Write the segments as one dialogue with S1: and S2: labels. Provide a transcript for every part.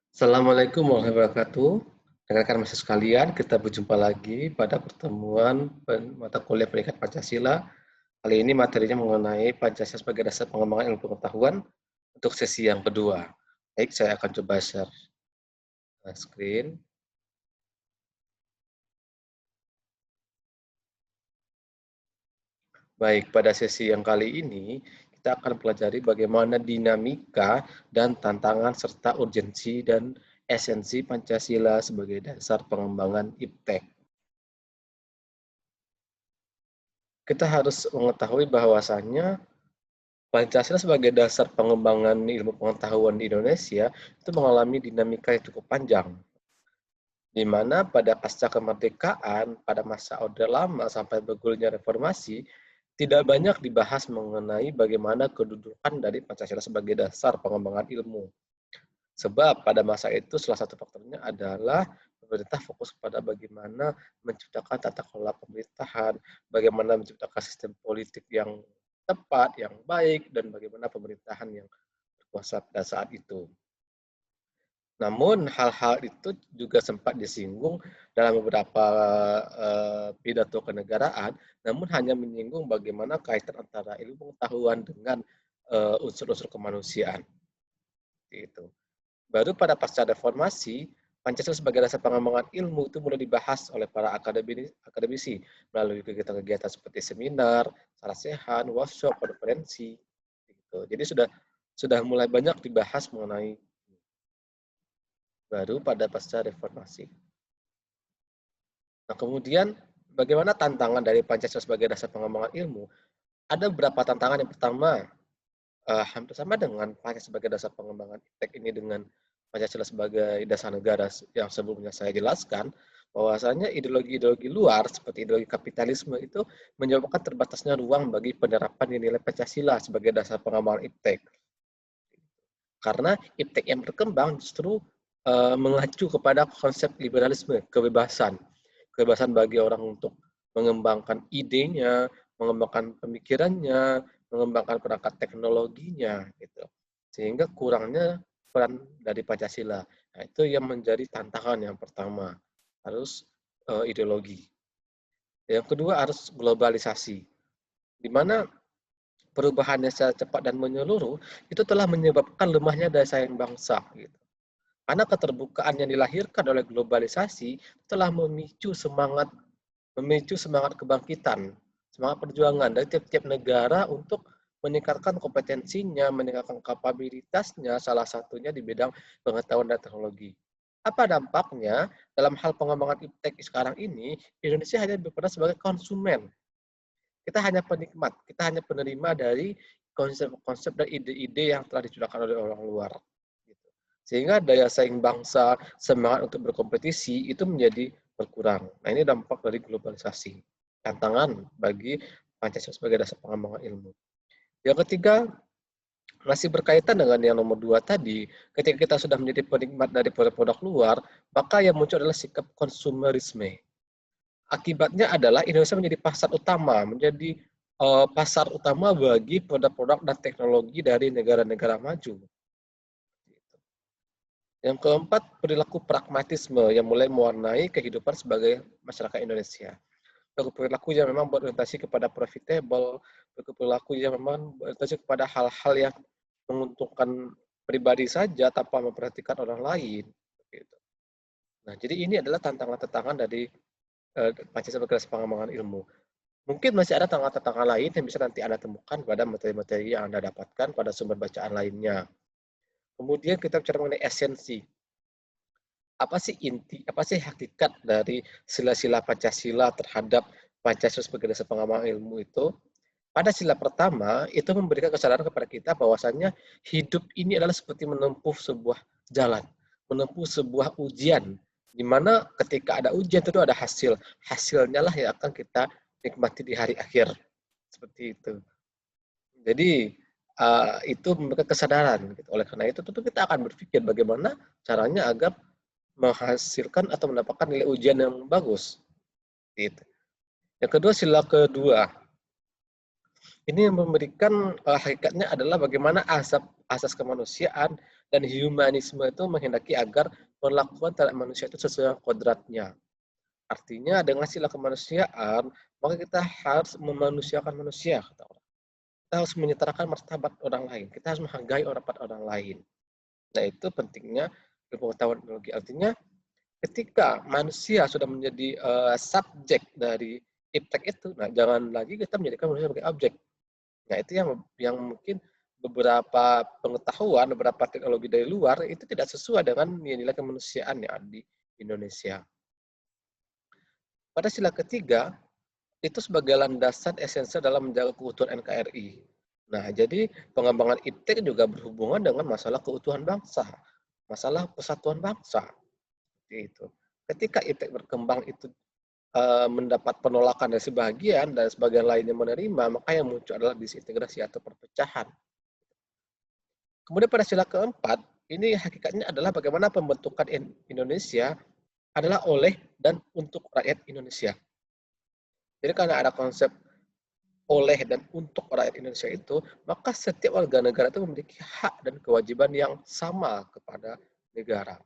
S1: Assalamualaikum warahmatullahi wabarakatuh. Rekan-rekan mahasiswa sekalian, kita berjumpa lagi pada pertemuan mata kuliah Pendidikan Pancasila. Kali ini materinya mengenai Pancasila sebagai dasar pengembangan ilmu pengetahuan untuk sesi yang kedua. Baik, saya akan coba share screen. Baik, pada sesi yang kali ini kita akan pelajari bagaimana dinamika dan tantangan serta urgensi dan esensi Pancasila sebagai dasar pengembangan IPTEK. Kita harus mengetahui bahwasannya Pancasila sebagai dasar pengembangan ilmu pengetahuan di Indonesia itu mengalami dinamika yang cukup panjang, di mana pada pasca kemerdekaan, pada masa Orde Lama sampai bergulirnya reformasi, tidak banyak dibahas mengenai bagaimana kedudukan dari Pancasila sebagai dasar pengembangan ilmu. Sebab pada masa itu salah satu faktornya adalah pemerintah fokus pada bagaimana menciptakan tata kelola pemerintahan, bagaimana menciptakan sistem politik yang tepat, yang baik, dan bagaimana pemerintahan yang berkuasa pada saat itu. Namun hal-hal itu juga sempat disinggung dalam beberapa pidato kenegaraan, namun hanya menyinggung bagaimana kaitan antara ilmu pengetahuan dengan unsur-unsur kemanusiaan. Itu. Baru pada pasca reformasi, Pancasila sebagai dasar pengembangan ilmu itu mulai dibahas oleh para akademisi melalui kegiatan-kegiatan seperti seminar, sarasehan, workshop, konferensi. Gitu. Jadi sudah mulai banyak dibahas mengenai baru pada pasca reformasi. Nah, kemudian bagaimana tantangan dari Pancasila sebagai dasar pengembangan ilmu? Ada beberapa tantangan. Yang pertama, hampir sama dengan Pancasila sebagai dasar pengembangan IPTEK ini dengan Pancasila sebagai dasar negara yang sebelumnya saya jelaskan, bahwasanya ideologi-ideologi luar seperti ideologi kapitalisme itu menyebabkan terbatasnya ruang bagi penerapan nilai Pancasila sebagai dasar pengembangan IPTEK. Karena IPTEK yang berkembang justru mengacu kepada konsep liberalisme, kebebasan. Kebebasan bagi orang untuk mengembangkan idenya, mengembangkan pemikirannya, mengembangkan perangkat teknologinya gitu. Sehingga kurangnya peran dari Pancasila. Nah, itu yang menjadi tantangan yang pertama, harus ideologi. Yang kedua harus globalisasi, di mana perubahannya secara cepat dan menyeluruh itu telah menyebabkan lemahnya daya saing bangsa gitu. Karena keterbukaan yang dilahirkan oleh globalisasi telah memicu semangat kebangkitan, semangat perjuangan dari tiap-tiap negara untuk meningkatkan kompetensinya, meningkatkan kapabilitasnya, salah satunya di bidang pengetahuan dan teknologi. Apa dampaknya dalam hal pengembangan iptek sekarang ini? Indonesia hanya berperan sebagai konsumen. Kita hanya penikmat, kita hanya penerima dari konsep-konsep dan ide-ide yang telah dicurahkan oleh orang luar. Gitu. Sehingga daya saing bangsa, semangat untuk berkompetisi itu menjadi berkurang. Nah, ini dampak dari globalisasi. Tantangan bagi Pancasila sebagai dasar pengembangan ilmu. Yang ketiga, masih berkaitan dengan yang nomor 2 tadi, ketika kita sudah menjadi penikmat dari produk-produk luar, maka yang muncul adalah sikap konsumerisme. Akibatnya adalah Indonesia menjadi pasar utama, menjadi pasar utama bagi produk-produk dan teknologi dari negara-negara maju. Yang keempat, perilaku pragmatisme yang mulai mewarnai kehidupan sebagai masyarakat Indonesia. Perilaku yang memang berorientasi kepada profitable, perilaku yang memang berorientasi kepada hal-hal yang menguntungkan pribadi saja tanpa memperhatikan orang lain. Nah, jadi ini adalah tantangan-tantangan dari Pancasila sebagai pengembangan ilmu. Mungkin masih ada tantangan-tantangan lain yang bisa nanti Anda temukan pada materi-materi yang Anda dapatkan pada sumber bacaan lainnya. Kemudian kita bicara mengenai esensi. Apa sih inti, apa sih hakikat dari sila-sila Pancasila terhadap Pancasila sebagai dasar pengembangan ilmu itu? Pada sila pertama, itu memberikan kesadaran kepada kita bahwasannya hidup ini adalah seperti menempuh sebuah jalan, menempuh sebuah ujian, di mana ketika ada ujian itu ada hasil. Hasilnya lah yang akan kita nikmati di hari akhir. Seperti itu. Jadi, itu memberikan kesadaran. Gitu. Oleh karena itu, tentu kita akan berpikir bagaimana caranya agar menghasilkan atau mendapatkan nilai ujian yang bagus. Gitu. Yang kedua, sila kedua. Ini yang memberikan hakikatnya adalah bagaimana asas kemanusiaan Dan humanisme itu menghendaki agar perlakuan terhadap manusia itu sesuai kodratnya. Artinya dengan sila kemanusiaan, maka kita harus memanusiakan manusia, kata orang. Kita harus menyetarakan martabat orang lain. Kita harus menghargai orang lain. Nah, itu pentingnya ilmu pengetahuan teknologi. Artinya ketika manusia sudah menjadi subjek dari iptek itu, nah jangan lagi kita menjadikan manusia sebagai objek. Nah, itu yang mungkin beberapa pengetahuan, beberapa teknologi dari luar itu tidak sesuai dengan nilai kemanusiaan yang ada di Indonesia. Pada sila ketiga, itu sebagai landasan esensial dalam menjaga keutuhan NKRI. Nah, jadi pengembangan iptek juga berhubungan dengan masalah keutuhan bangsa, masalah persatuan bangsa. Itu. Ketika iptek berkembang itu mendapat penolakan dari sebagian dan sebagian lainnya menerima, maka yang muncul adalah disintegrasi atau perpecahan. Kemudian pada sila keempat, ini hakikatnya adalah bagaimana pembentukan Indonesia adalah oleh dan untuk rakyat Indonesia. Jadi karena ada konsep oleh dan untuk rakyat Indonesia itu, maka setiap warga negara itu memiliki hak dan kewajiban yang sama kepada negara.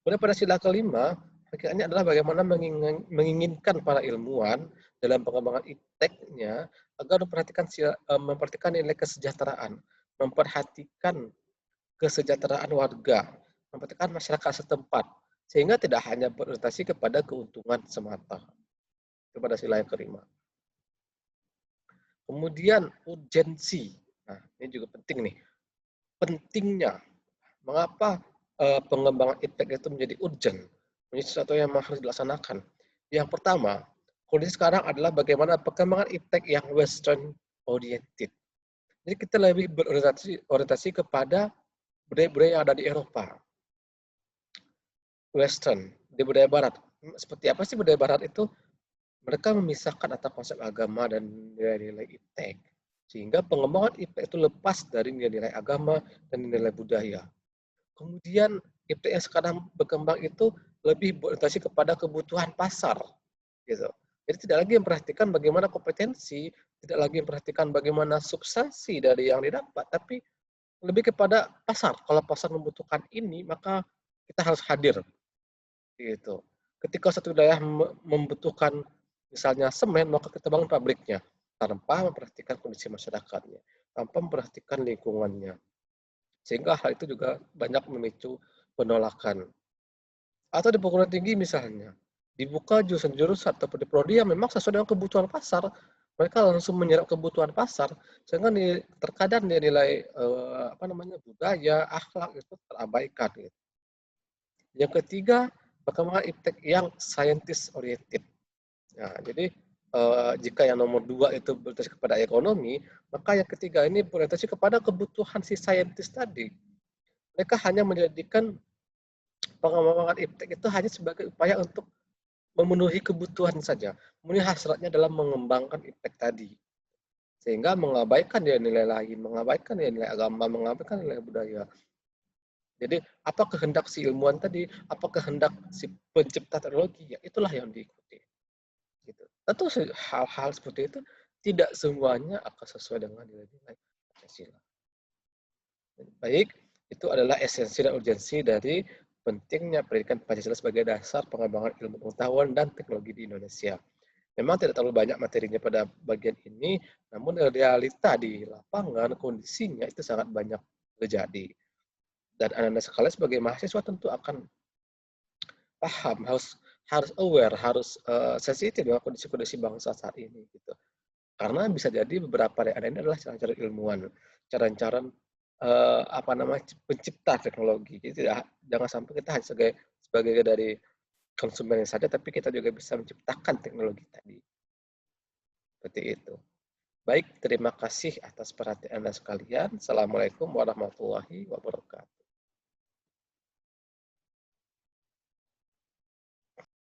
S1: Kemudian pada sila kelima, hakikatnya adalah bagaimana menginginkan para ilmuwan dalam pengembangan ipteknya agar memperhatikan nilai kesejahteraan, memperhatikan kesejahteraan warga, memperhatikan masyarakat setempat, sehingga tidak hanya berorientasi kepada keuntungan semata. Itu pada sila yang kelima. Kemudian urgensi. Nah, ini juga penting nih. Pentingnya. Mengapa pengembangan iptek itu menjadi urgent? Menjadi sesuatu yang harus dilaksanakan. Yang pertama, kondisi sekarang adalah bagaimana perkembangan iptek yang western oriented. Jadi kita lebih berorientasi kepada budaya-budaya yang ada di Eropa. Western, di budaya barat. Seperti apa sih budaya barat itu? Mereka memisahkan antara konsep agama dan nilai-nilai iptek. Sehingga pengembangan iptek itu lepas dari nilai-nilai agama dan nilai budaya. Kemudian iptek yang sekarang berkembang itu lebih berorientasi kepada kebutuhan pasar. Gitu. Jadi tidak lagi memperhatikan bagaimana kompetensi, tidak lagi memperhatikan bagaimana substansi dari yang didapat, tapi lebih kepada pasar. Kalau pasar membutuhkan ini, maka kita harus hadir. Gitu. Ketika satu wilayah membutuhkan misalnya semen, maka kita bangun pabriknya tanpa memperhatikan kondisi masyarakatnya, tanpa memperhatikan lingkungannya. Sehingga hal itu juga banyak memicu penolakan. Atau di perguruan tinggi misalnya, dibuka jurusan-jurusan atau di prodi yang memang sesuai dengan kebutuhan pasar, mereka langsung menyerap kebutuhan pasar, sehingga terkadang nilai budaya, akhlak itu terabaikan. Gitu. Yang ketiga, perkembangan iptek yang scientist oriented. Nah, jadi jika yang nomor 2 itu berorientasi kepada ekonomi, maka yang ketiga ini berorientasi kepada kebutuhan si saintis tadi. Mereka hanya menjadikan pengembangan iptek itu hanya sebagai upaya untuk memenuhi kebutuhan saja, memenuhi hasratnya dalam mengembangkan iptek tadi. Sehingga mengabaikan nilai lain, mengabaikan nilai agama, mengabaikan nilai budaya. Jadi apa kehendak si ilmuwan tadi, apa kehendak si pencipta teknologi, ya itulah yang diikuti. Gitu. Tentu hal-hal seperti itu tidak semuanya akan sesuai dengan nilai-nilai Pancasila. Baik, itu adalah esensi dan urgensi dari pentingnya pendidikan Pancasila sebagai dasar pengembangan ilmu pengetahuan dan teknologi di Indonesia. Memang tidak terlalu banyak materinya pada bagian ini, namun realita di lapangan kondisinya itu sangat banyak terjadi. Dan Anda sekalian sebagai mahasiswa tentu akan paham, harus aware, harus sensitif dengan kondisi-kondisi bangsa saat ini gitu. Karena bisa jadi beberapa dari ini adalah cara-cara ilmuwan, cara-cara pencipta teknologi. Jadi jangan sampai kita hanya sebagai dari konsumen saja, tapi kita juga bisa menciptakan teknologi tadi. Seperti itu. Baik, terima kasih atas perhatian Anda sekalian. Assalamualaikum warahmatullahi wabarakatuh.